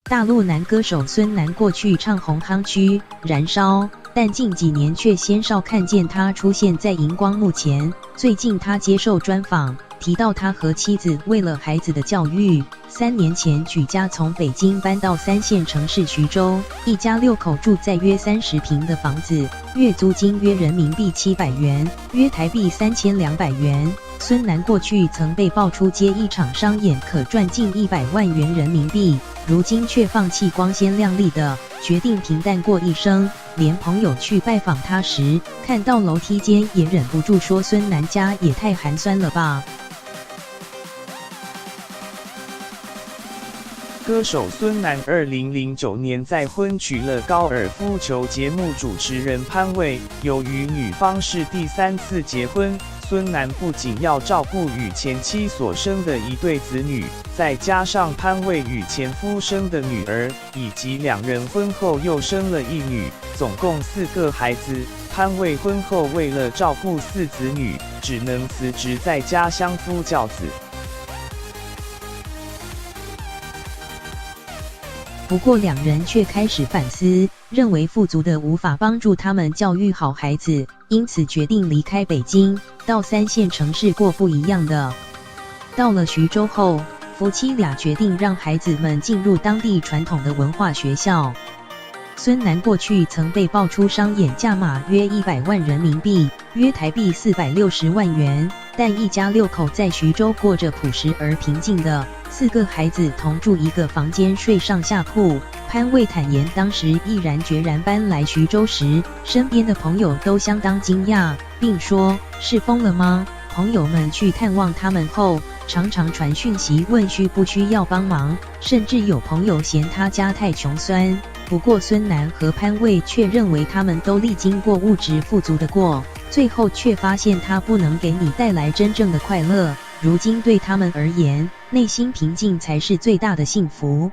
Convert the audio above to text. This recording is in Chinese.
大陆男歌手孙楠过去唱红夯区、燃烧，但近几年却鲜少看见他出现在荧光幕前。最近他接受专访，提到他和妻子为了孩子的教育，3年前举家从北京搬到3线城市徐州，一家6口住在约30平的房子，月租金约人民币700元，约台币3200元。孙楠过去曾被爆出接一场商演可赚近100万元人民币，如今却放弃光鲜亮丽的，决定平淡过一生。连朋友去拜访他时，看到楼梯间也忍不住说：“孙楠家也太寒酸了吧。”歌手孙楠2009年再婚，娶了高尔夫球节目主持人潘蔚。由于女方是第3次结婚，孙楠不仅要照顾与前妻所生的1对子女，再加上潘蔚与前夫生的女儿，以及2人婚后又生了1女，总共4个孩子。潘蔚婚后为了照顾4子女，只能辞职在家相夫教子。不过2人却开始反思，认为富足的无法帮助他们教育好孩子，因此决定离开北京，到3线城市过不一样的。到了徐州后，夫妻俩决定让孩子们进入当地传统的文化学校。孙楠过去曾被爆出商演价码约100万人民币，约台币460万元，但一家6口在徐州过着朴实而平静的4个孩子同住一个房间，睡上下铺。潘蔚坦言，当时毅然决然搬来徐州时，身边的朋友都相当惊讶，并说：“是疯了吗？”朋友们去探望他们后，常常传讯息问需不需要帮忙，甚至有朋友嫌他家太穷酸。不过孙楠和潘蔚却认为他们都历经过物质富足的过，最后却发现他不能给你带来真正的快乐。如今对他们而言，内心平静才是最大的幸福。